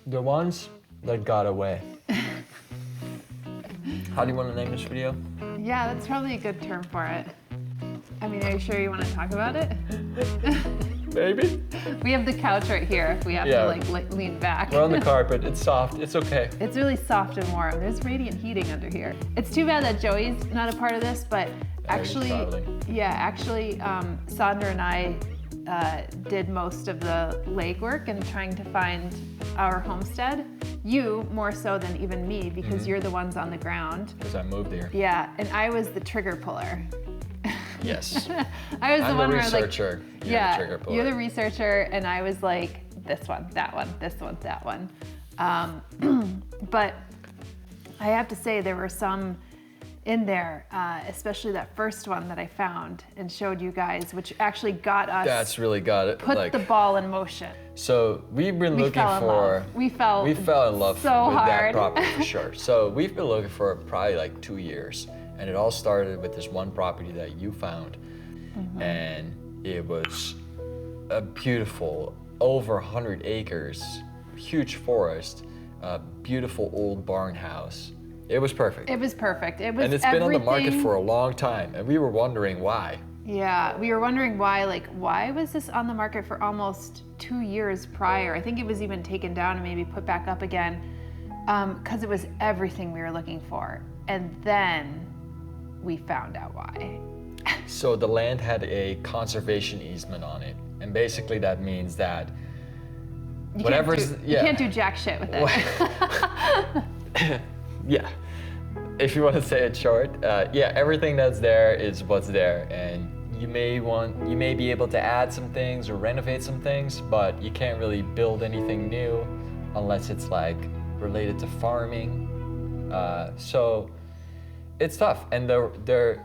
The ones that got away. How do you want to name this video? Yeah, that's probably a good term for it. I mean, are you sure you want to talk about it? Maybe. We have the couch right here if we have to like lean back. We're on the carpet. It's soft. It's okay. It's really soft and warm. There's radiant heating under here. It's too bad that Joey's not a part of this, but actually, Sandra and I did most of the legwork in trying to find our homestead. You more so than even me, because you're the ones on the ground. Because I moved here. Yeah, and I was the trigger puller. Yes. I was the one where where researcher. like, You're the trigger puller. you're the researcher, and I was like, this one, that one, this one, that one. But I have to say there were some in there, especially that first one that I found and showed you guys, which actually got us. That's really got it. Put the ball in motion. So we've been looking for. We fell in love so with hard. that property for sure. So we've been looking for probably like 2 years, and it all started with this one property that you found, and it was a beautiful, over 100 acres, huge forest, a beautiful old barn house. It was perfect. It was perfect. It was. And it's been on the market for a long time, and we were wondering why. Yeah, we were wondering why. Like, why was this on the market for almost 2 years prior? I think it was even taken down and maybe put back up again, because it was everything we were looking for. And then we found out why. So the land had a conservation easement on it, and basically that means that you can't do jack shit with it. Yeah, if you want to say it short, everything that's there is what's there, and you may be able to add some things or renovate some things, but you can't really build anything new unless it's like related to farming. So it's tough, and it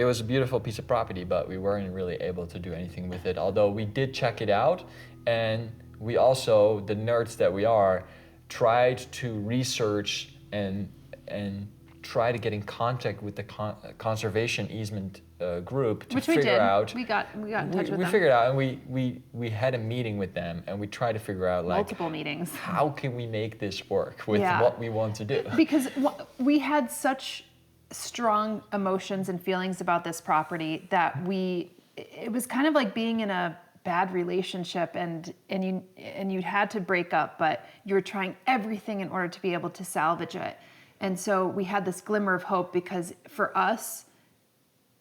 was a beautiful piece of property, but we weren't really able to do anything with it. Although we did check it out, and we also, the nerds that we are, tried to research and try to get in contact with the conservation easement group to figure out. We got in touch with them. We figured out, and we had a meeting with them, and we tried to figure out like multiple meetings. How can we make this work with what we want to do? Because we had such strong emotions and feelings about this property that it was kind of like being in a bad relationship, and you had to break up, but you were trying everything in order to be able to salvage it. And so we had this glimmer of hope, because for us,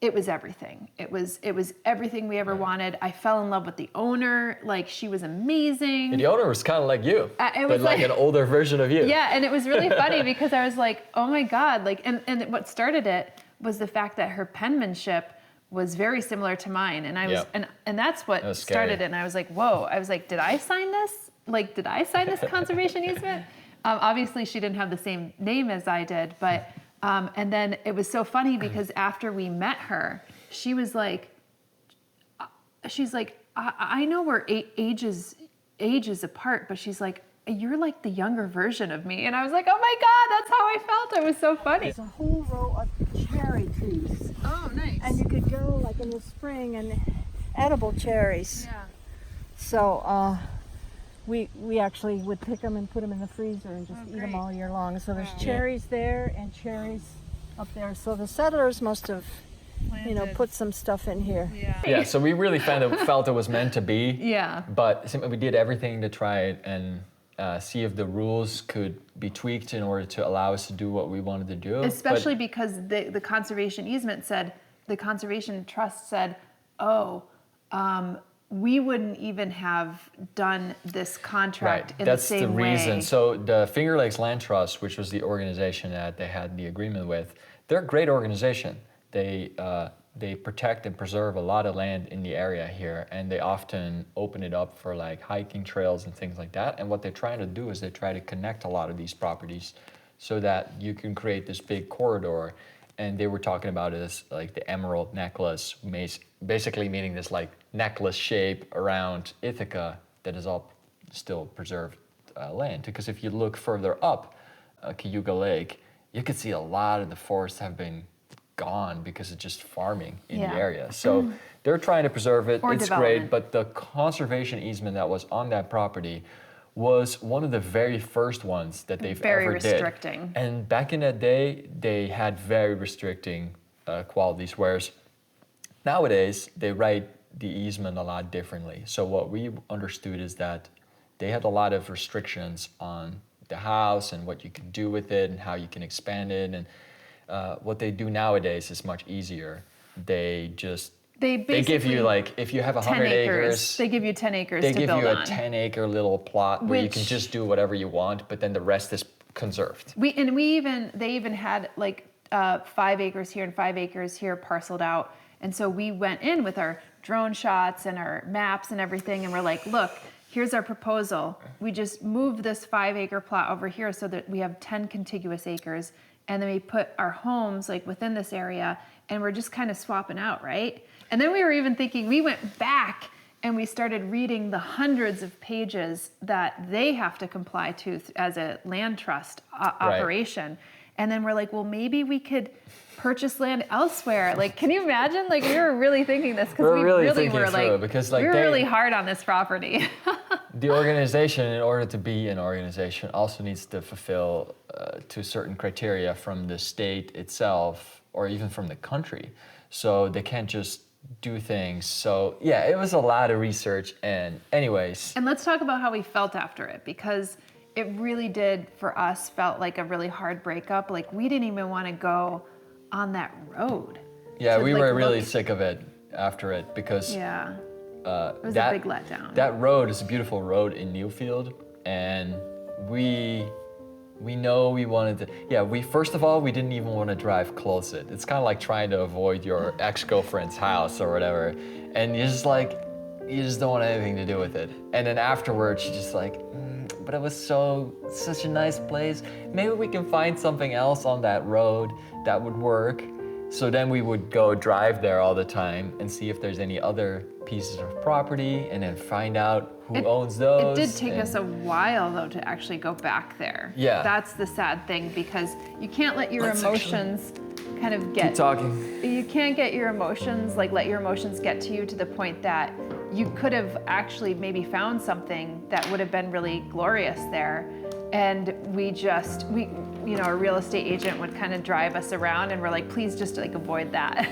it was everything. It was everything we ever wanted. I fell in love with the owner. Like, she was amazing. And the owner was kind of like you, but was like an older version of you. Yeah, and it was really funny because I was like, oh my God, like, and what started it was the fact that her penmanship was very similar to mine, and I was, and that's what started it. And I was like, whoa! I was like, did I sign this? Like, did I sign this conservation easement? Obviously, she didn't have the same name as I did, but and then it was so funny because after we met her, she's like, I know we're ages apart, but she's like, you're like the younger version of me, and I was like, oh my God, that's how I felt. It was so funny. There's a whole row of cherry trees. Oh, nice. And you could go like in the spring and edible cherries. Yeah. So we actually would pick them and put them in the freezer and just eat them all year long. So there's cherries there and cherries up there. So the settlers must have, put some stuff in here. Yeah. So we really felt it was meant to be. Yeah. But we did everything to try it and see if the rules could be tweaked in order to allow us to do what we wanted to do. Especially because the conservation easement said, the conservation trust said, we wouldn't even have done this contract in the same way. That's the reason. So the Finger Lakes Land Trust, which was the organization that they had the agreement with, they're a great organization. They protect and preserve a lot of land in the area here, and they often open it up for like hiking trails and things like that. And what they're trying to do is they try to connect a lot of these properties so that you can create this big corridor. And they were talking about it as like the emerald necklace, basically meaning this like necklace shape around Ithaca that is all still preserved land. Because if you look further up Cayuga Lake, you could see a lot of the forests have been gone because of just farming in the area. So they're trying to preserve it. It's great, but the conservation easement that was on that property was one of the very first ones that they've Very ever restricting. did. And back in that day, they had very restricting qualities, whereas nowadays they write the easement a lot differently. So what we understood is that they had a lot of restrictions on the house and what you can do with it and how you can expand it. And what they do nowadays is much easier. They give you basically like, if you have 10 100 acres. acres, They give you 10 acres they to give build you a on. 10-acre little plot where you can Which- just do whatever you want, but then the rest is conserved. They even had like 5 acres here and 5 acres here parceled out. And so we went in with our drone shots and our maps and everything, and we're like, look, here's our proposal. We just moved this 5-acre plot over here so that we have 10 contiguous acres, and then we put our homes like within this area, and we're just kind of swapping out, right? And then we were even thinking, we went back and we started reading the hundreds of pages that they have to comply to as a land trust operation. And then we're like, well, maybe we could purchase land elsewhere. Like, can you imagine? Like, we were really thinking this because we really thinking were through like, it, because like we were they, really hard on this property. the organization, in order to be an organization, also needs to fulfill to certain criteria from the state itself or even from the country. So they can't just do things. So yeah, it was a lot of research. And anyways. And let's talk about how we felt after it, because it really did, for us, felt like a really hard breakup. Like, we didn't even want to go on that road. Yeah, to, we like, were really look- sick of it after it because Yeah, it was that a big letdown. That road is a beautiful road in Newfield, and we know we wanted to. Yeah, we first of all we didn't even want to drive close it. It's kind of like trying to avoid your ex-girlfriend's house or whatever, and you just don't want anything to do with it. And then afterwards, you're just like, but it was such a nice place. Maybe we can find something else on that road that would work. So then we would go drive there all the time and see if there's any other pieces of property, and then find out who owns those. It did take and- us a while, though, to actually go back there. Yeah. That's the sad thing, because you can't let your Let's emotions kind of get... Keep talking. You can't get your emotions, like let your emotions get to you to the point that you could have actually maybe found something that would have been really glorious there. And a real estate agent would kind of drive us around, and we're like, please just like avoid that,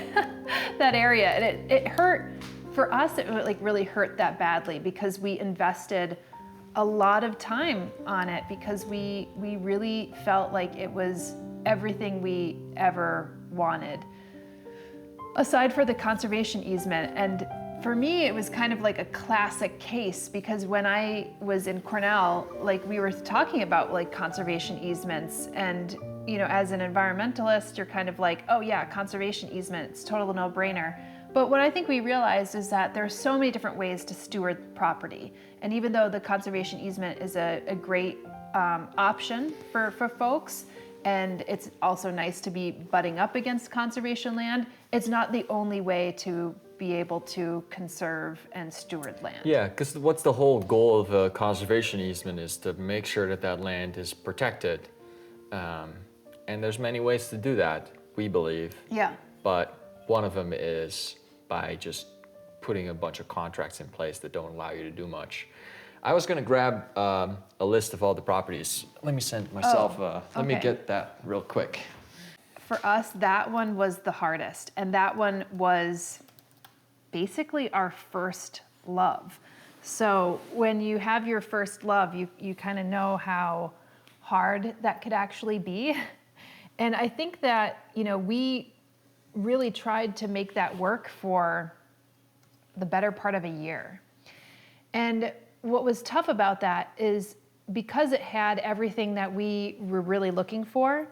that area. And it hurt, for us, it like really hurt that badly, because we invested a lot of time on it, because we really felt like it was everything we ever wanted. Aside for the conservation easement, and for me, it was kind of like a classic case, because when I was in Cornell, like we were talking about like conservation easements, and as an environmentalist, you're kind of like, oh yeah, conservation easement, it's total no-brainer. But what I think we realized is that there are so many different ways to steward property. And even though the conservation easement is a great option for folks, and it's also nice to be butting up against conservation land, it's not the only way to be able to conserve and steward land. Yeah, because what's the whole goal of a conservation easement is to make sure that that land is protected. And there's many ways to do that, we believe. Yeah. But one of them is by just putting a bunch of contracts in place that don't allow you to do much. I was gonna grab a list of all the properties. Let me send myself, let me okay. get that real quick. For us, that one was the hardest. And that one was basically our first love. So when you have your first love, you kind of know how hard that could actually be. And I think that, we really tried to make that work for the better part of a year. And what was tough about that is because it had everything that we were really looking for,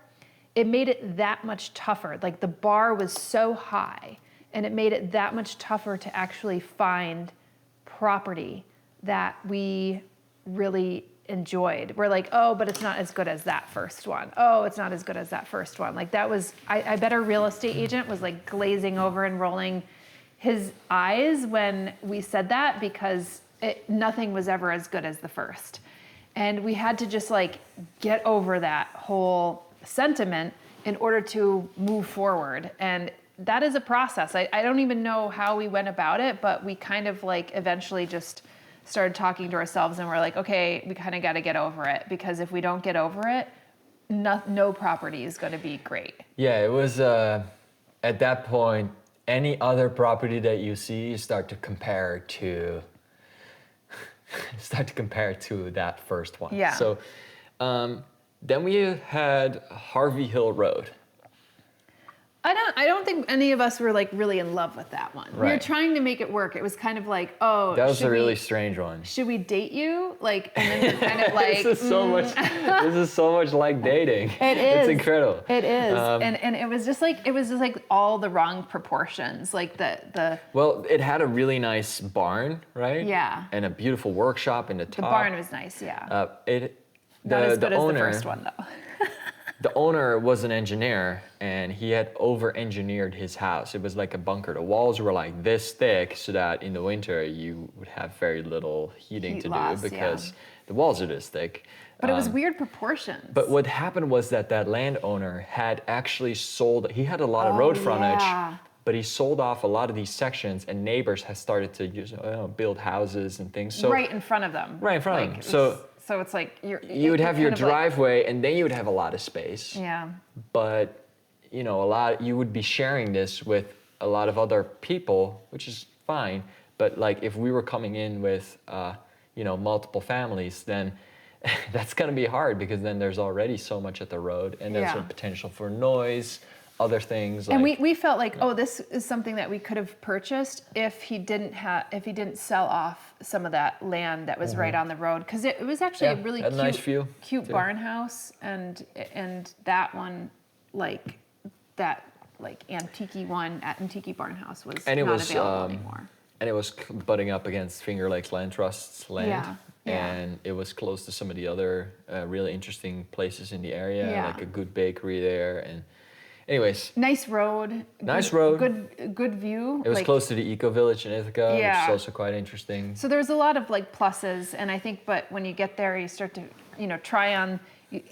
it made it that much tougher. Like, the bar was so high, and it made it that much tougher to actually find property that we really enjoyed. We're like, oh, but it's not as good as that first one. Oh, it's not as good as that first one. Like, that was, I bet our real estate agent was like glazing over and rolling his eyes when we said that, because nothing was ever as good as the first. And we had to just like get over that whole sentiment in order to move forward. And that is a process. I don't even know how we went about it, but we kind of like eventually just started talking to ourselves and we're like, okay, we kind of got to get over it, because if we don't get over it, no property is going to be great. Yeah, it was at that point, any other property that you see, you start to compare to that first one. Yeah. So then we had Harvey Hill Road. I don't think any of us were like really in love with that one. We were Right. trying to make it work. It was kind of like, oh, That was a really strange one. should we date you? Like, and then you're kind of like, This is so much. This is so much like dating. It is. It's incredible. It is, and it was just like all the wrong proportions, like the Well, it had a really nice barn, right? Yeah. And a beautiful workshop in the top. the barn was nice, yeah. The Not as good as owner, the first one though. The owner was an engineer, and he had over-engineered his house. It was like a bunker. The walls were like this thick, so that in the winter you would have very little heating Heat to loss, do, because yeah. the walls are this thick. But it was weird proportions. But what happened was that landowner had actually sold. He had a lot of road frontage, yeah. but he sold off a lot of these sections, and neighbors had started to build houses and things. So right in front of them. Right in front of Like, them. So it's like you would have your driveway, and then you would have a lot of space. Yeah. But you would be sharing this with a lot of other people, which is fine. But like if we were coming in with multiple families, then that's gonna be hard, because then there's already so much at the road, and there's Yeah. a potential for noise, other things. And we felt like, oh, this is something that we could have purchased if he didn't sell off some of that land that was right on the road, because it was actually a really had a nice view, cute too. barn house, and that one, that antique barn house was And it not was, available anymore. And it was butting up against Finger Lakes Land Trust's land. Yeah, yeah. And it was close to some of the other really interesting places in the area, Yeah. like a good bakery there. And anyways, Nice road. Nice road. Good view. it was close to the Eco Village in Ithaca, which Yeah. is also quite interesting. So there's a lot of pluses, and I think, but when you get there, you start to, try on.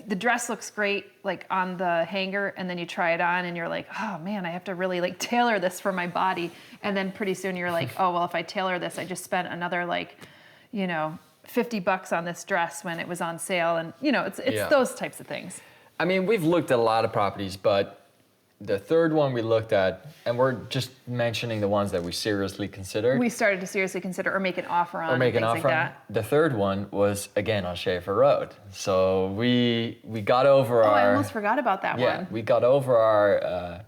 The dress looks great, on the hanger, and then you try it on, and you're like, oh man, I have to really tailor this for my body. And then pretty soon you're like, oh well, if I tailor this, I just spent another $50 on this dress when it was on sale, and it's Yeah. those types of things. I mean, we've looked at a lot of properties, but the third one we looked at, and we're just mentioning the ones that we seriously considered. We started to seriously consider or make an offer on or make an things offer. like that. The third one was again on Schaefer Road. So we got over Oh, our. I almost forgot about that Yeah, one. we got over our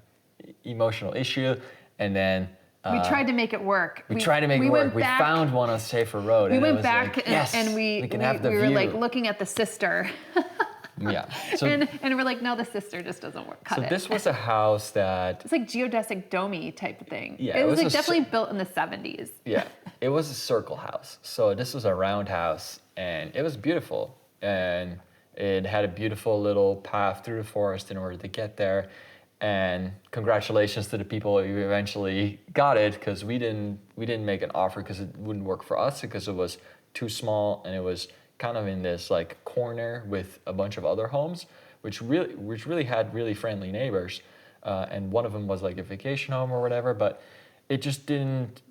emotional issue, and then We tried to make it work. we tried to make it work. went We back- found one on Schaefer Road. We and it went was back like, and, yes, and we can have the we were view. looking at the sister, Yeah. So, and we're like, no, the sister just doesn't work. Cut so it. this was a house that. It's like geodesic domy type of thing. Yeah, it it was was a definitely built in the 70s. Yeah, it was a circle house. So this was a round house, and it was beautiful. And it had a beautiful little path through the forest in order to get there. And congratulations to the people who eventually got it, because we didn't make an offer because it wouldn't work for us, because it was too small, and it was kind of in this corner with a bunch of other homes, which really had really friendly neighbors. And one of them was like a vacation home or whatever, but it just didn't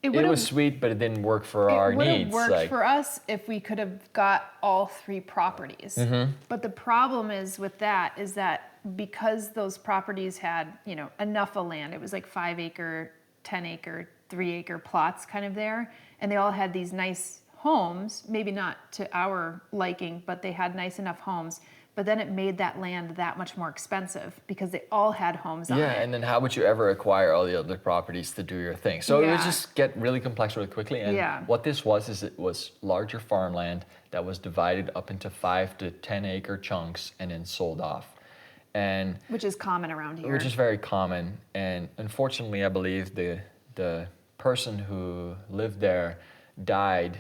It was sweet, but it didn't work for our It would have needs. worked for us if we could have got all three properties. Mm-hmm. But the problem is that because those properties had, enough of land, it was like 5 acre, 10 acre, 3 acre plots kind of there, and they all had these nice homes, maybe not to our liking, but they had nice enough homes. But then it made that land that much more expensive because they all had homes on it. Yeah, and then how would you ever acquire all the other properties to do your thing? So it would Yeah. just get really complex really quickly. And Yeah. what this was is it was larger farmland that was divided up into 5 to 10 acre chunks and then sold off. And Which is common around here. which is very common. And unfortunately, I believe the person who lived there died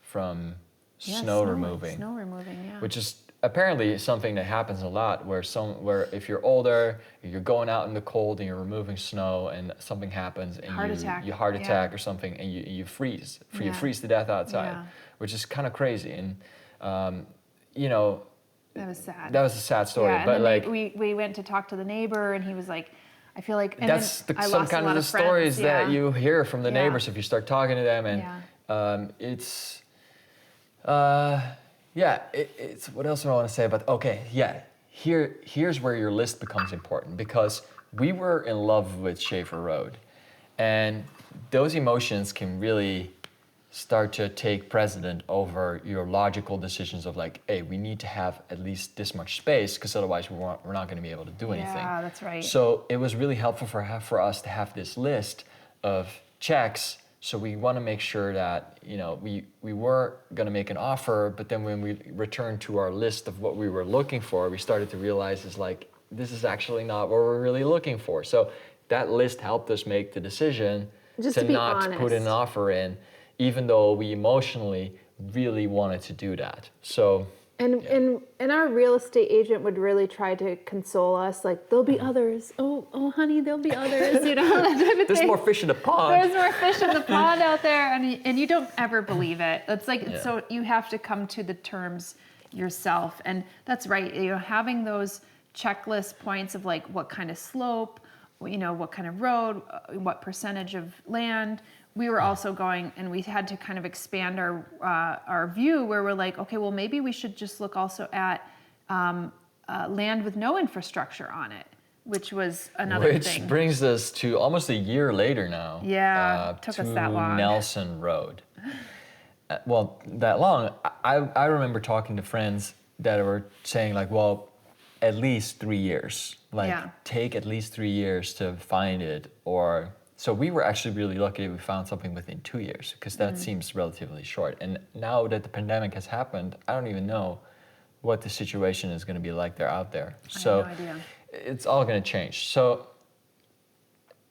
from snow removing. Snow removing, yeah. Which is apparently something that happens a lot, where if you're older, you're going out in the cold and you're removing snow, and something happens and you heart attack yeah. or something, and you freeze, Yeah. you freeze to death outside, Yeah. which is kind of crazy. And That was sad. that was a sad story, Yeah, and but then we went to talk to the neighbor, and he was like, I feel like and that's then I some lost kind a of lot the friends, stories that you hear from the Yeah. neighbors if you start talking to them, and it's it's what else do I want to say about? Okay, yeah, here's where your list becomes important, because we were in love with Schaefer Road, and those emotions can really start to take precedent over your logical decisions of like, hey, we need to have at least this much space, because otherwise we're not going to be able to do anything. Yeah, that's right. So it was really helpful for us to have this list of checks. So we want to make sure that, you know, we were going to make an offer, but then when we returned to our list of what we were looking for, we started to realize is like, this is actually not what we're really looking for. So that list helped us make the decision Just to to be not put an honest. offer in, even though we emotionally really wanted to do that. So And our real estate agent would really try to console us, like there'll be others. Oh, honey, there'll be others. You know, that type of there's thing. more fish in the pond. There's more fish in the pond out there, and you don't ever believe it. It's like so you have to come to the terms yourself, and that's right. You know, having those checklist points of like what kind of slope, you know, what kind of road, what percentage of land. We were also going, and we had to kind of expand our view, where we're like, okay, well, maybe we should just look also at land with no infrastructure on it, which was another Which thing. brings us to almost a year later now. Yeah, took us that long. Nelson Road. Well, that long. I remember talking to friends that were saying like, well, at least 3 years. Like, take at least 3 years to find it, or. So we were actually really lucky we found something within 2 years, because that seems relatively short. And now that the pandemic has happened, I don't even know what the situation is going to be like out there. So I have no idea. It's all going to change. So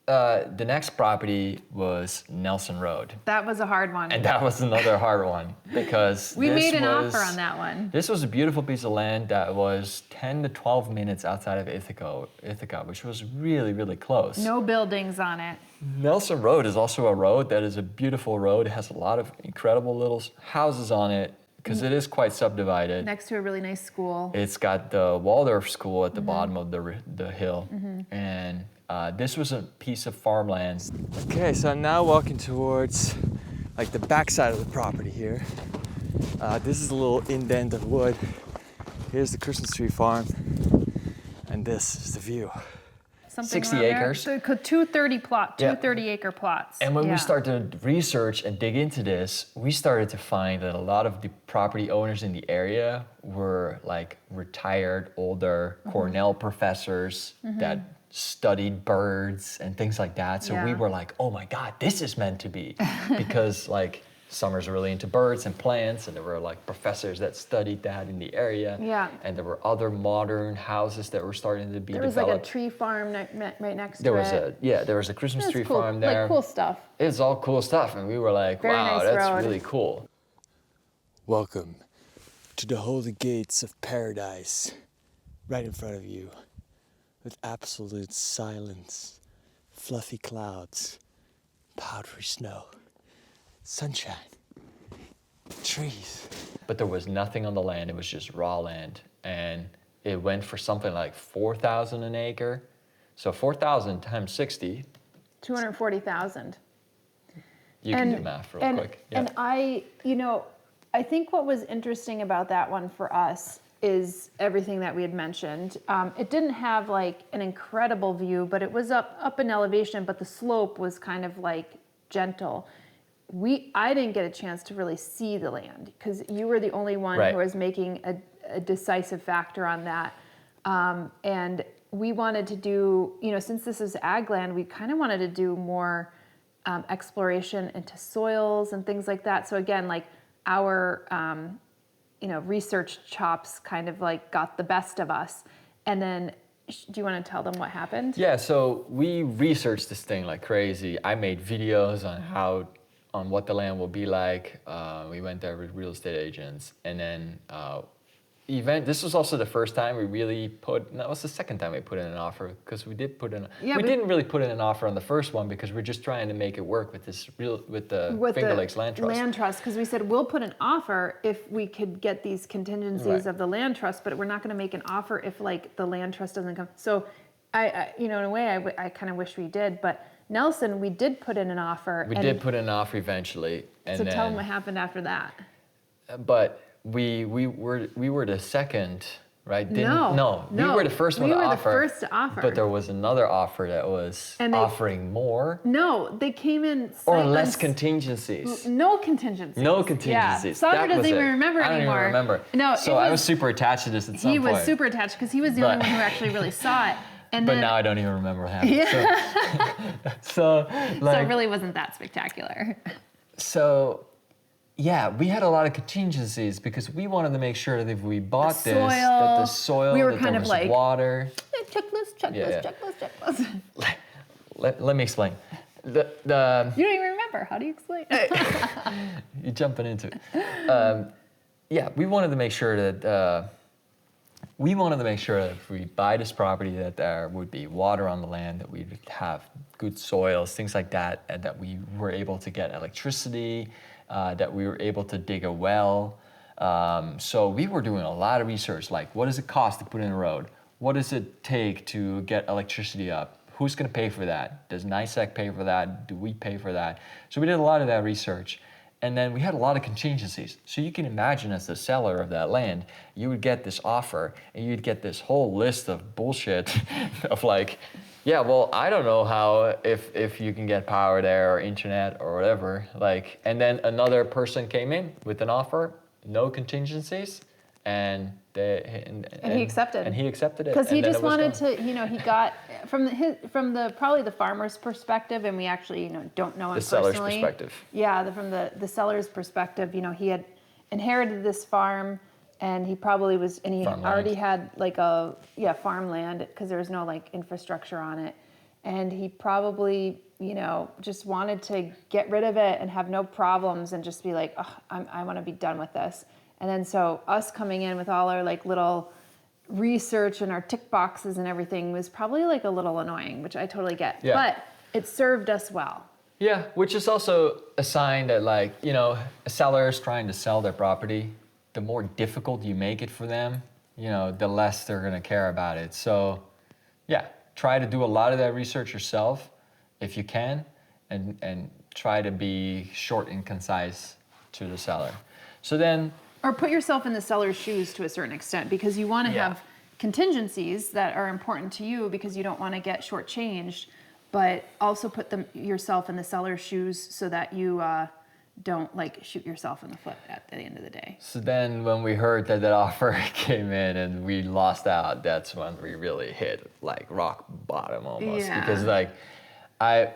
the next property was Nelson Road. That was a hard one. And that was another hard one, because we made an offer on that one. This was a beautiful piece of land that was 10 to 12 minutes outside of Ithaca, which was really, really close. No buildings on it. Nelson Road is also a road that is a beautiful road. It has a lot of incredible little houses on it, because it is quite subdivided. Next to a really nice school. It's got the Waldorf School at the bottom of the hill. And this was a piece of farmland. Okay, so I'm now walking towards like the backside of the property here. This is a little indent of wood. Here's the Christmas tree farm, and this is the view. Something 60 around there. acres. So 230 acre plots. And when we started to research and dig into this, we started to find that a lot of the property owners in the area were like retired, older Cornell professors that studied birds and things like that. So we were like, oh my God, this is meant to be. Because like Summer's really into birds and plants, and there were like professors that studied that in the area. Yeah. And there were other modern houses that were starting to be There was developed. like a tree farm right next to There was it. there was a Christmas tree cool, farm there. Like cool stuff. It's all cool stuff, and we were like, Very wow, nice that's road. really cool. Welcome to the holy gates of paradise, right in front of you, with absolute silence, fluffy clouds, powdery snow, sunshine, trees. But there was nothing on the land, it was just raw land. And it went for something like 4,000 an acre. So 4,000 times 60, 240,000. you can do math real quick. Yeah. And I think what was interesting about that one for us is everything that we had mentioned. It didn't have like an incredible view, but it was up in elevation, but the slope was kind of like gentle. I didn't get a chance to really see the land, because you were the only one who was making a decisive factor on that. And we wanted to do, since this is ag land, we kind of wanted to do more exploration into soils and things like that. So again, like our, research chops kind of like got the best of us. And then, do you want to tell them what happened? Yeah, so we researched this thing like crazy. I made videos on what the land will be like. We went there with real estate agents, and then this was also the first time we really that was the second time we put in an offer, because we did put in, we didn't really put in an offer on the first one, because we're just trying to make it work with the Finger Lakes Land Trust. Because we said we'll put an offer if we could get these contingencies of the land trust, but we're not going to make an offer if like the land trust doesn't come. So in a way, I kind of wish we did. But Nelson, we did put in an offer. We did put in an offer eventually. And so then, tell them what happened after that. But we were the second, right? No, we were the first one to offer. We were the first to offer. But there was another offer that was offering more. No, they came in. Or less contingencies. No contingencies. No contingencies. Yeah. Sandra doesn't even remember anymore. I don't even remember. No, so I was super attached to this at some point. He was super attached because he was the only one who actually really saw it. And but then, now I don't even remember what happened. Yeah. So it really wasn't that spectacular. So, yeah, we had a lot of contingencies because we wanted to make sure that if we bought that the soil, we were that kind there of was like, water. Checklist. Let me explain. You don't even remember. How do you explain? You're jumping into it. Yeah, we wanted to make sure that if we buy this property that there would be water on the land, that we'd have good soils, things like that, and that we were able to get electricity, that we were able to dig a well. So we were doing a lot of research, like what does it cost to put in a road? What does it take to get electricity up? Who's going to pay for that? Does NICEC pay for that? Do we pay for that? So we did a lot of that research. And then we had a lot of contingencies. So you can imagine as the seller of that land, you would get this offer and you'd get this whole list of bullshit of like, yeah, well, I don't know how, if you can get power there or internet or whatever. Like, and then another person came in with an offer, no contingencies, and he accepted. And he accepted it. Because he just wanted to, he got from the probably the farmer's perspective, and we actually don't know him personally. The seller's perspective. Yeah, from the seller's perspective, he had inherited this farm, and he probably was, and he Farmland. already had farmland because there was no like infrastructure on it, and he probably just wanted to get rid of it and have no problems and just be like, oh, I want to be done with this. And then so us coming in with all our like little research and our tick boxes and everything was probably like a little annoying, which I totally get. Yeah. But it served us well. Yeah, which is also a sign that like, a seller is trying to sell their property. The more difficult you make it for them, the less they're gonna care about it. So yeah, try to do a lot of that research yourself if you can, and try to be short and concise to the seller. So then, or put yourself in the seller's shoes to a certain extent, because you want to have contingencies that are important to you because you don't want to get shortchanged, but also put yourself in the seller's shoes so that you don't like shoot yourself in the foot at the end of the day. So then when we heard that offer came in and we lost out, that's when we really hit like rock bottom almost. Yeah. Because like I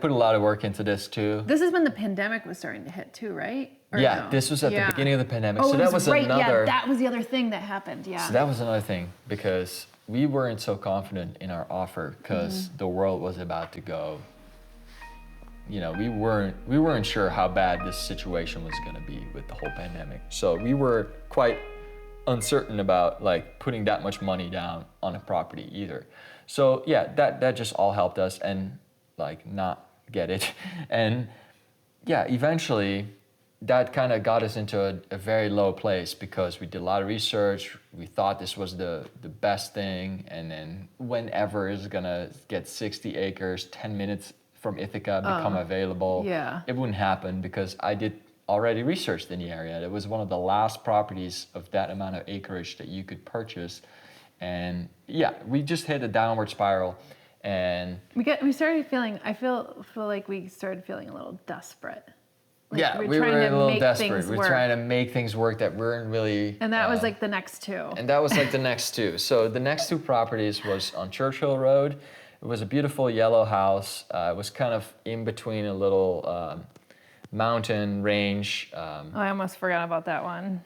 put a lot of work into this too. This is when the pandemic was starting to hit too, right? Or Yeah, no? this was at the beginning of the pandemic. Oh, so that was right. another. Yeah, that was the other thing that happened. Yeah. So that was another thing because we weren't so confident in our offer because the world was about to go. We weren't sure how bad this situation was going to be with the whole pandemic. So we were quite uncertain about like putting that much money down on a property either. So yeah, that just all helped us and like not get it. And yeah, eventually that kind of got us into a very low place because we did a lot of research. We thought this was the best thing. And then whenever is gonna get 60 acres, 10 minutes from Ithaca become available, it wouldn't happen because I did already researched in the area. It was one of the last properties of that amount of acreage that you could purchase. And yeah, we just hit a downward spiral. And we started feeling, I feel like we started feeling a little desperate. Like yeah, we were a little desperate. We're trying to make things work that weren't really. And that was like the next two. And that was like the next two. So the next two properties was on Churchill Road. It was a beautiful yellow house. It was kind of in between a little mountain range. I almost forgot about that one.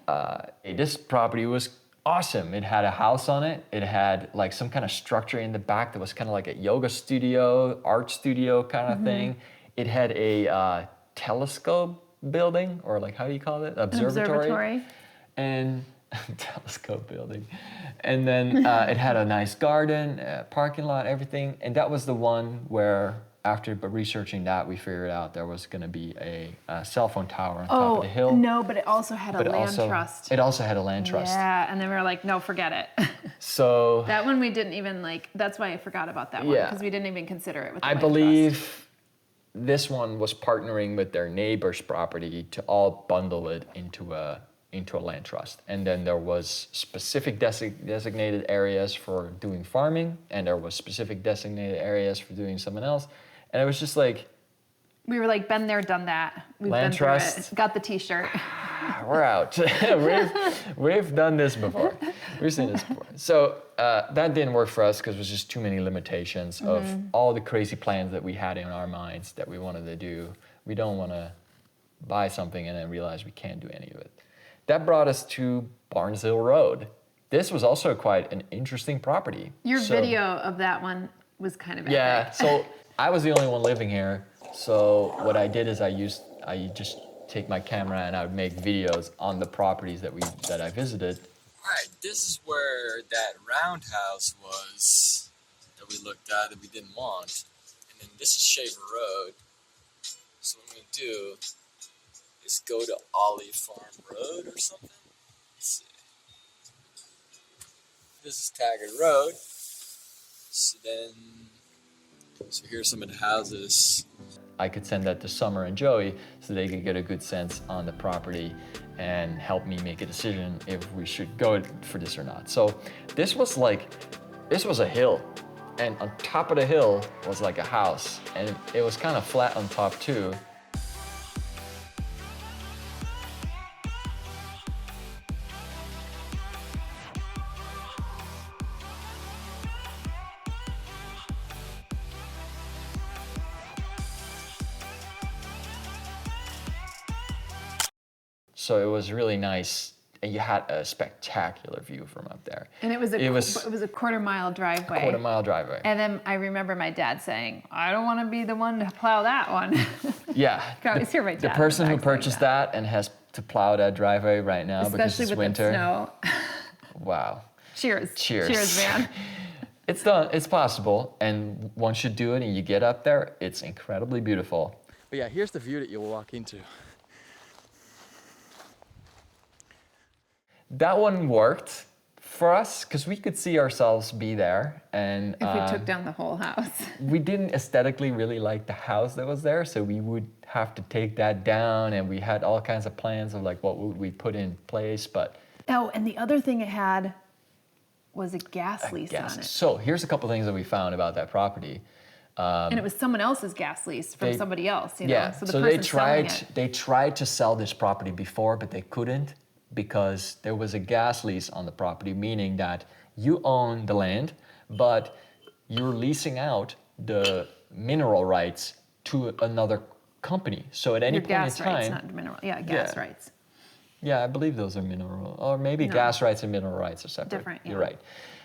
This property was awesome. It had a house on it. It had like some kind of structure in the back that was kind of like a yoga studio, art studio kind of thing. It had a telescope building, or like, how do you call it? Observatory. And telescope building. And then it had a nice garden, parking lot, everything. And that was the one where, after researching that, we figured out there was going to be a cell phone tower on top of the hill. No, but it also had a land trust. It also had a land trust. Yeah, and then we were like, no, forget it. So That one we didn't even like, that's why I forgot about that one, Yeah. because we didn't even consider it with the I land trust. believe this one was partnering with their neighbor's property to all bundle it into a land trust. And then there was specific designated areas for doing farming, and there was specific designated areas for doing something else. And it was just like, We were like, been there, done that. We've Land been through trust. it. Got the t-shirt. we're out. we've done this before. We've seen this before. So that didn't work for us because it was just too many limitations of all the crazy plans that we had in our minds that we wanted to do. We don't want to buy something and then realize we can't do any of it. That brought us to Barnesville Road. This was also quite an interesting property. Your So- video of that one was kind of epic. Yeah, so I was the only one living here. So what I did is I just take my camera and I would make videos on the properties that I visited. All right, this is where that roundhouse was that we looked at that we didn't want. And then this is Shaver Road. So what I'm going to do is go to Olive Farm Road or something. Let's see. This is Taggart Road. So here's some of the houses. I could send that to Summer and Joey so they could get a good sense on the property and help me make a decision if we should go for this or not. So this was a hill, and on top of the hill was like a house, and it was kind of flat on top too. So it was really nice, and you had a spectacular view from up there. And it was a quarter-mile driveway. Quarter-mile driveway. And then I remember my dad saying, I don't want to be the one to plow that one. Yeah. I always hear my dad The in person the who back saying purchased that and has to plow that driveway right now because Especially it's with winter. the snow. Wow. Cheers. Cheers. Cheers, man. It's done. It's possible. And once you do it and you get up there, it's incredibly beautiful. But yeah, here's the view that you'll walk into. That one worked for us because we could see ourselves be there. And If we took down the whole house. we didn't aesthetically really like the house that was there, so we would have to take that down, and we had all kinds of plans of like what would we put in place, but Oh, and the other thing it had was a gas lease on it. So here's a couple things that we found about that property. And it was someone else's gas lease from They- somebody else, you know? Yeah, So the so they person selling tried it. they tried to sell this property before, but they couldn't because there was a gas lease on the property, meaning that you own the land, but you're leasing out the mineral rights to another company. So at any Your point gas in rights, time, not mineral. Yeah, gas Yeah. rights. yeah, I believe those are mineral, or maybe No. gas rights and mineral rights are separate. Different, You're yeah. right.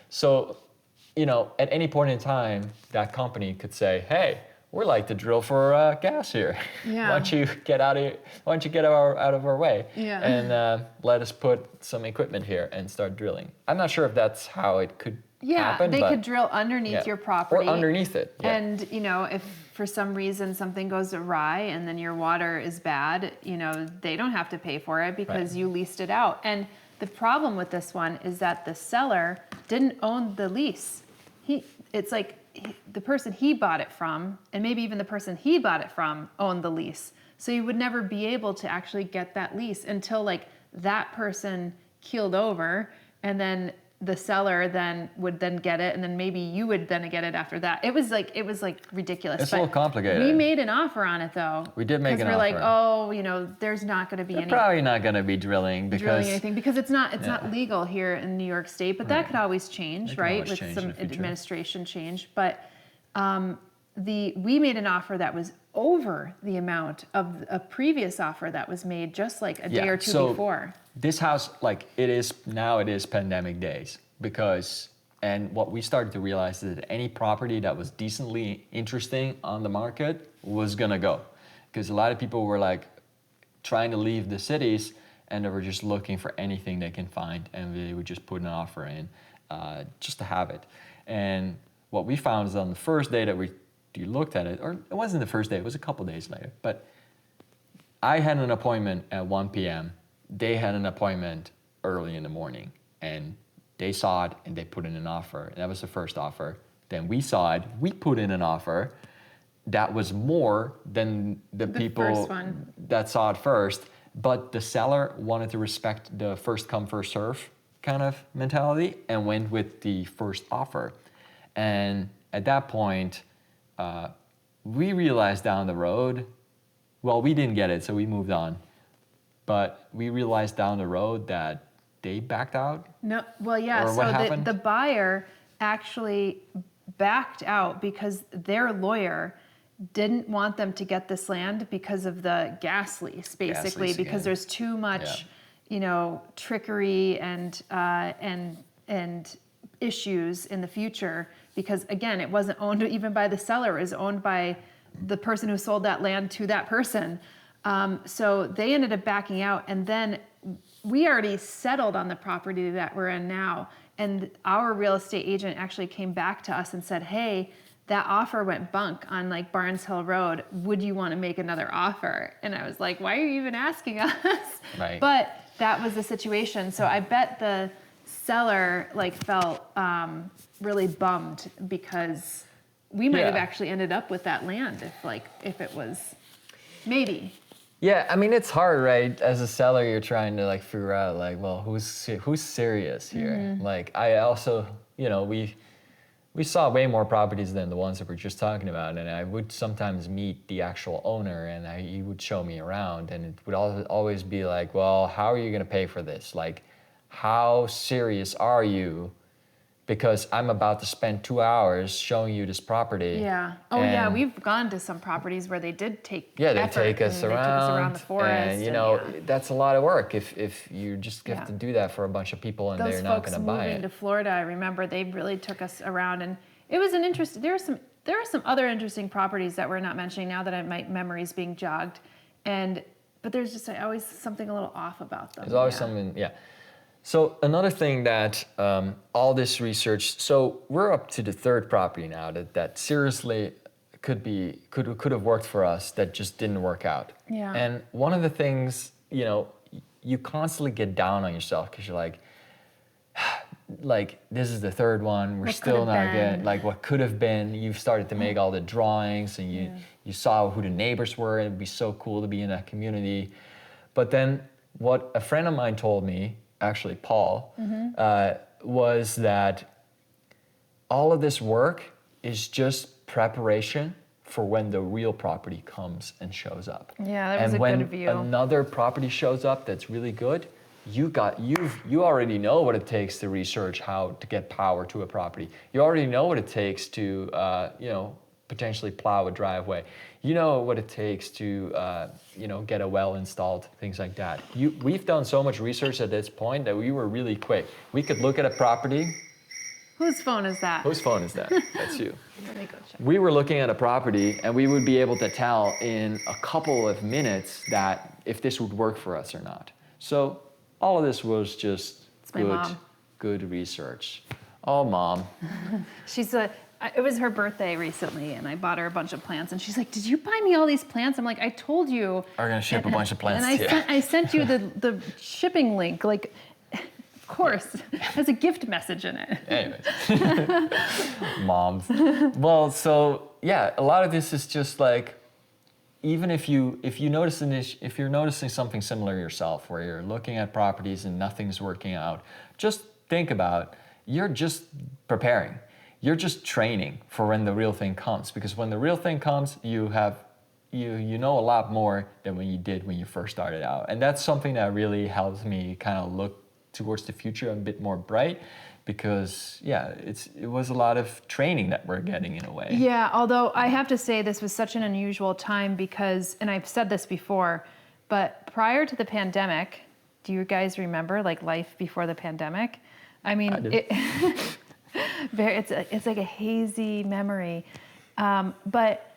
So, at any point in time, that company could say, "Hey, we'd like to drill for gas here. Yeah. Why don't you get out of our way Yeah. and let us put some equipment here and start drilling?" I'm not sure if that's how it could Yeah, happen. they but could drill underneath yeah. your property. or underneath it. Yeah. And, if for some reason something goes awry and then your water is bad, they don't have to pay for it because Right. you leased it out. And the problem with this one is that the seller didn't own the lease. The person he bought it from, and maybe even the person he bought it from, owned the lease. So you would never be able to actually get that lease until that person keeled over, and then the seller would get it, and then maybe you would then get it after that. It was ridiculous. It's a little complicated. We made an offer on it though. We did make an Because we're offer. there's not going to be They're any probably not going to be drilling because anything because it's not legal here in New York State, but that could always change, It can right? always With change some in the future. administration change. But we made an offer that was over the amount of a previous offer that was made just like a day or two so before. This house, it is pandemic days and what we started to realize is that any property that was decently interesting on the market was gonna go. Because a lot of people were trying to leave the cities and they were just looking for anything they can find and they would just put an offer in just to have it. And what we found is on the first day that we looked at it, or it wasn't the first day, it was a couple days later, but I had an appointment at 1 p.m. They had an appointment early in the morning, and They saw it and they put in an offer. And that was the first offer. Then we saw it, we put in an offer that was more than the people first one. that saw it first. But the seller wanted to respect the first come, first serve kind of mentality and went with the first offer. And at that point, we realized down the road, well, we didn't get it, so we moved on. But we realized down the road that they backed out. No, well, yeah. Or what So happened? the buyer actually backed out because their lawyer didn't want them to get this land because of the gas lease, basically, lease because again. there's too much, trickery and issues in the future. Because again, it wasn't owned even by the seller; it was owned by the person who sold that land to that person. So they ended up backing out, and then we already settled on the property that we're in now. And our real estate agent actually came back to us and said, "Hey, that offer went bunk on like Barnes Hill Road. Would you want to make another offer?" And I was like, "Why are you even asking us?" Right. But that was the situation. So I bet the seller felt really bummed because we might have Yeah. actually ended up with that land if it was maybe. Yeah, I mean, it's hard, right? As a seller, you're trying to figure out well, who's serious here? I also, we saw way more properties than the ones that we're just talking about, and I would sometimes meet the actual owner, and he would show me around, and it would always be like, well, how are you gonna pay for this? How serious are you? Because I'm about to spend 2 hours showing you this property. Yeah. Oh, yeah. and- We've gone to some proproperties where they did take. Yeah, they effort take us and around. They took us around the forest. And that's a lot of work if you just have Yeah. to do that for a bunch of people and Those they're not folks going to buy moving it. to Florida, I remember they really took us around, and it was an interesting. There are some other interesting properties that we're not mentioning now that my memory's being jogged, but there's just always something a little off about them. There's always yeah. something, yeah. So another thing that all this research, so we're up to the third property now that seriously could have worked for us that just didn't work out. Yeah. And one of the things, you constantly get down on yourself because you're like, this is the third one, we're What still could have not been? good. What could have been, you've started to make all the drawings and you saw who the neighbors were, and it'd be so cool to be in that community. But then what a friend of mine told me, actually Paul, was that all of this work is just preparation for when the real property comes and shows up. Yeah, that was and a when good view. another property shows up that's really good, you already know what it takes to research how to get power to a property. You already know what it takes to potentially plow a driveway. You know what it takes to get a well installed, things like that. We've done so much research at this point that we were really quick. We could look at a property. Whose phone is that? Whose phone is that? That's you. Let me go check. We were looking at a property and we would be able to tell in a couple of minutes that if this would work for us or not. So all of this was just my mom. good research. Oh, Mom. It was her birthday recently, and I bought her a bunch of plants. And she's like, "Did you buy me all these plants?" I'm like, "I told you." We're gonna ship a bunch of plants and to you. I sent you the shipping link. Of course, it has a gift message in it. Anyways, moms. Well, so yeah, a lot of this is just even if you're noticing something similar yourself, where you're looking at properties and nothing's working out, just think about you're just preparing. You're just training for when the real thing comes, because when the real thing comes, you know a lot more than when you did when you first started out. And that's something that really helps me kind of look towards the future a bit more bright, because it was a lot of training that we're getting in a way. Yeah, although I have to say this was such an unusual time because, and I've said this before, but prior to the pandemic, do you guys remember life before the pandemic? I mean, I do. it's like a hazy memory, but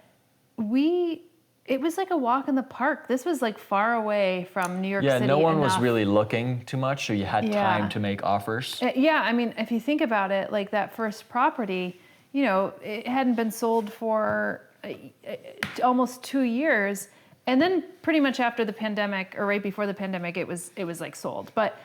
it was like a walk in the park. This was far away from New York Yeah, City. no one was enough. really looking too much, so you had Yeah. time to make offers. Yeah, I mean, if you think about it, that first property, it hadn't been sold for almost 2 years, and then pretty much after the pandemic, or right before the pandemic, it was sold. But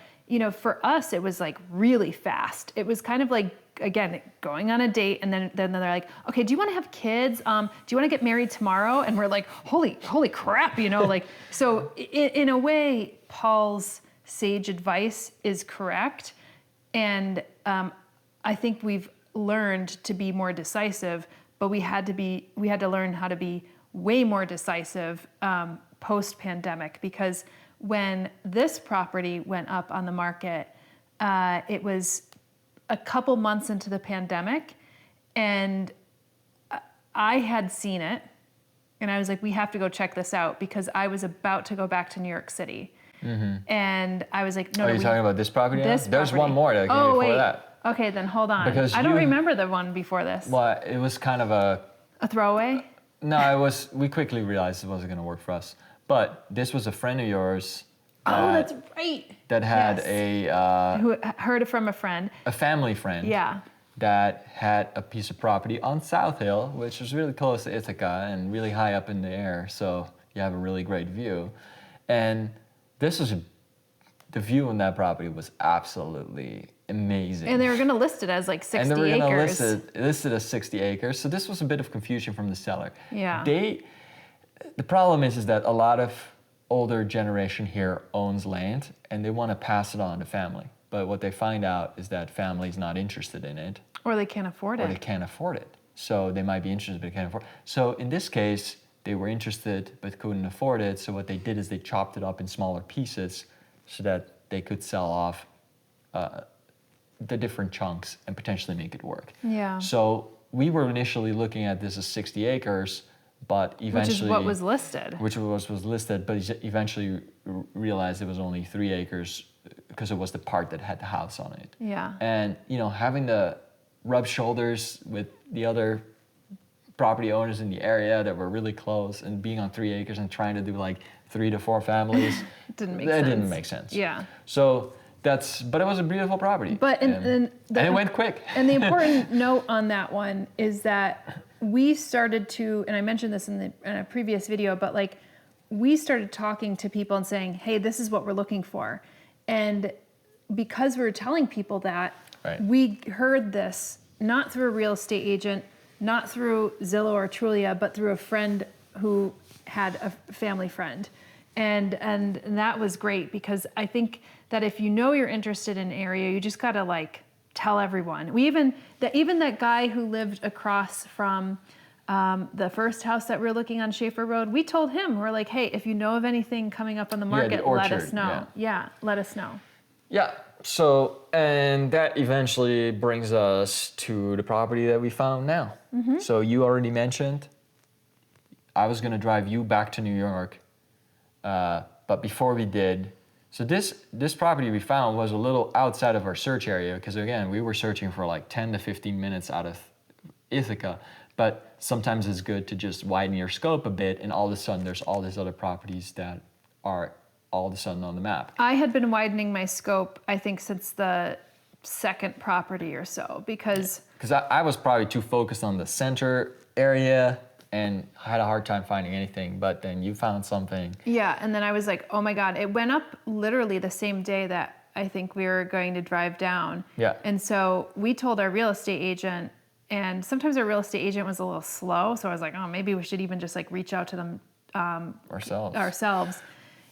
for us, it was like really fast. It was kind of like, again, going on a date, and then they're like, okay, do you want to have kids? Do you want to get married tomorrow? And we're like, holy crap, like, so in a way, Paul's sage advice is correct. And I think we've learned to be more decisive, but we had to learn how to be way more decisive post-pandemic, because when this property went up on the market, it was a couple months into the pandemic, and I had seen it, and I was like, we have to go check this out, because I was about to go back to New York City. And I was like, no. Are you talking about this property now? This There's property. one more that came before that. Okay, then hold on. Because I don't remember the one before this. Well, it was kind of a throwaway? No, we quickly realized it wasn't going to work for us. But this was a friend of yours. That's right. That had Yes. Who heard it from a friend. a family friend. Yeah. That had a piece of property on South Hill, which was really close to Ithaca and really high up in the air. So you have a really great view. And the view on that property was absolutely amazing. And they were going to list it as like 60 acres. And they were going to list it as 60 acres. So this was a bit of confusion from the seller. Yeah. The problem is that a lot of older generation here owns land and they want to pass it on to family. But what they find out is that family's not interested in it. Or they can't afford it. Or they can't afford it. So they might be interested, but they can't afford it. So in this case, they were interested, but couldn't afford it. So what they did is they chopped it up in smaller pieces so that they could sell off the different chunks and potentially make it work. Yeah. So we were initially looking at this as 60 acres, but eventually... Which is what was listed. Which was listed, but eventually realized it was only 3 acres because it was the part that had the house on it. Yeah. And, having to rub shoulders with the other property owners in the area that were really close and being on 3 acres and trying to do like 3 to 4 families. Didn't make sense. Yeah. So but it was a beautiful property. But and it went quick. And the important note on that one is that we started to, and I mentioned this in a previous video, but like we started talking to people and saying, hey, this is what we're looking for. And because we were telling people that, right. We heard this not through a real estate agent, not through Zillow or Trulia, but through a friend who had a family friend. And that was great, because I think that if you're interested in an area, you just gotta like tell everyone. Even that guy who lived across from the first house that we were looking on Schaefer Road, we told him, we're like, hey, if you know of anything coming up on the market, the orchard, let us know. Yeah, let us know. Yeah. So, and that eventually brings us to the property that we found now. Mm-hmm. So you already mentioned I was going to drive you back to New York, but before we did, so this property we found was a little outside of our search area, because again, we were searching for like 10 to 15 minutes out of Ithaca, but sometimes it's good to just widen your scope a bit, and all of a sudden there's all these other properties that are all of a sudden on the map. I had been widening my scope, I think, since the second property or so, because... Because I was probably too focused on the center area and had a hard time finding anything, but then you found something. Yeah, and then I was like, oh my God, it went up literally the same day that I think we were going to drive down. Yeah. And so we told our real estate agent, and sometimes our real estate agent was a little slow, so I was like, oh, maybe we should even just like reach out to them ourselves.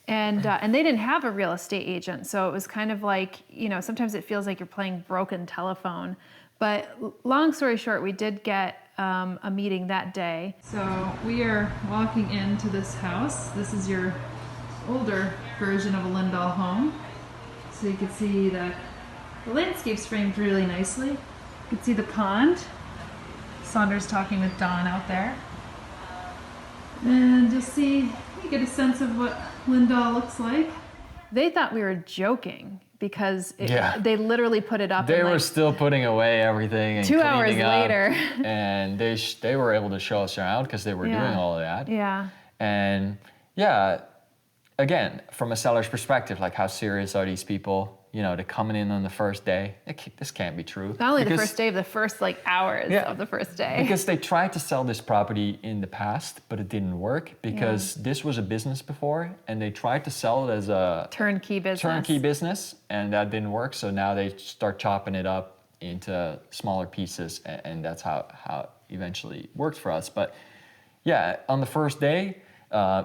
And they didn't have a real estate agent, so it was kind of like, sometimes it feels like you're playing broken telephone. But long story short, we did get a meeting that day. So we are walking into this house. This is your older version of a Lindahl home. So you can see that the landscape's framed really nicely. You can see the pond. Saunders talking with Dawn out there. And you get a sense of what Lindahl looks like. They thought we were joking, because they literally put it up. They were still putting away everything and 2 hours cleaning up, later. and they were able to show us around because they were doing all of that. Yeah. And again, from a seller's perspective, like how serious are these people? they're coming in on the first day. This can't be true. Not only the first day, the first like hours Yeah, of the first day. Because they tried to sell this property in the past, but it didn't work because this was a business before, and they tried to sell it as a turnkey business. And that didn't work. So now they start chopping it up into smaller pieces, and that's how it eventually worked for us. But yeah, on the first day,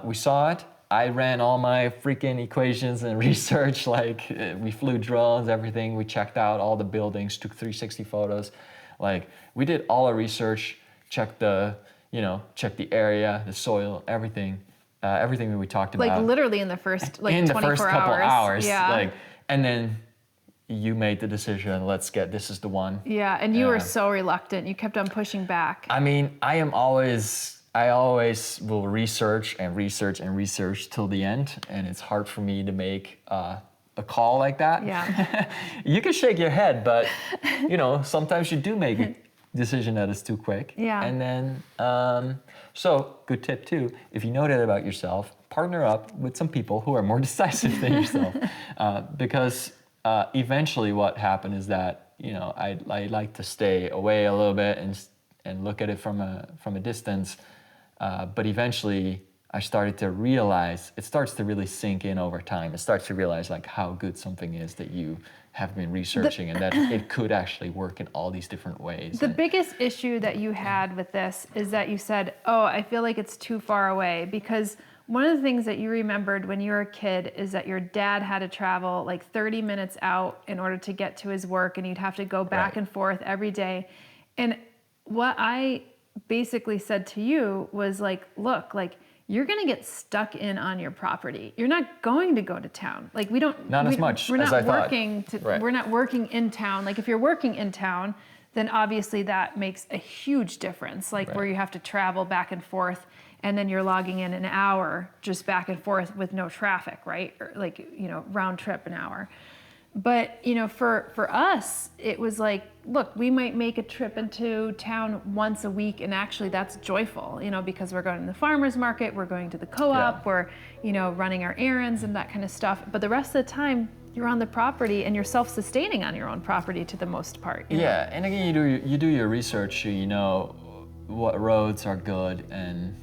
we saw it. I ran all my freaking equations and research, like we flew drones, everything. We checked out all the buildings, took 360 photos. Like we did all our research, checked the area, the soil, everything that we talked about. Like literally in the first like in 24 the first couple hours. Yeah. And then you made the decision, this is the one. Yeah, and you were so reluctant. You kept on pushing back. I mean, I always will research till the end, and it's hard for me to make a call like that. Yeah. You can shake your head, but sometimes you do make a decision that is too quick. Yeah. And then, so good tip too, if you know that about yourself, partner up with some people who are more decisive than yourself, because eventually what happened is that I like to stay away a little bit and look at it from a distance. But eventually I started to realize, it starts to really sink in over time. It starts to realize like how good something is that you have been researching and that it could actually work in all these different ways. The biggest issue that you had with this is that you said, oh, I feel like it's too far away, because one of the things that you remembered when you were a kid is that your dad had to travel like 30 minutes out in order to get to his work, and you'd have to go back and forth every day. And what I basically said to you was like, look, like you're going to get stuck in on your property. You're not going to go to town. Like we're not working in town. Like if you're working in town, then obviously that makes a huge difference. Like where you have to travel back and forth, and then you're logging in an hour just back and forth with no traffic, right? Or like, round trip an hour. But, for us, it was like, look, we might make a trip into town once a week, and actually that's joyful, because we're going to the farmer's market, we're going to the co-op, we're, running our errands and that kind of stuff. But the rest of the time, you're on the property and you're self-sustaining on your own property to the most part. Yeah, and again, you do your research, you know what roads are good and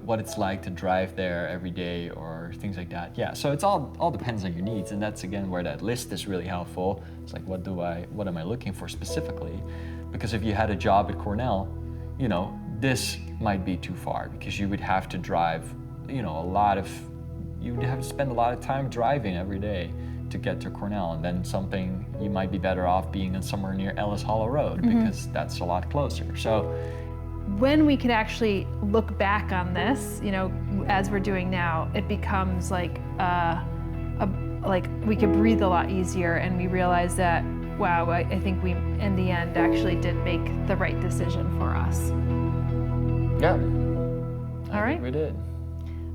what it's like to drive there every day or things like that. Yeah, so it's all depends on your needs, and that's again where that list is really helpful. It's like what am I looking for specifically? Because if you had a job at Cornell, this might be too far because you would have to drive, you'd have to spend a lot of time driving every day to get to Cornell, and then you might be better off being somewhere near Ellis Hollow Road because that's a lot closer. So when we could actually look back on this, as we're doing now, it becomes like like we could breathe a lot easier, and we realize that, wow, I think we, in the end, actually did make the right decision for us. Yeah. All right. We did.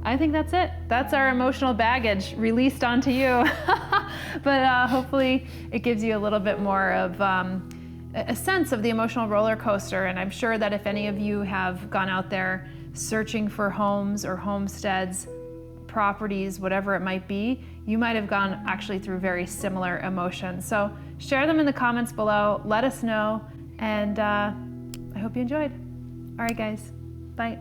I think that's it. That's our emotional baggage released onto you. But hopefully it gives you a little bit more of a sense of the emotional roller coaster. And I'm sure that if any of you have gone out there searching for homes or homesteads, properties, whatever it might be, you might have gone actually through very similar emotions. So share them in the comments below. Let us know. And I hope you enjoyed. All right, guys. Bye.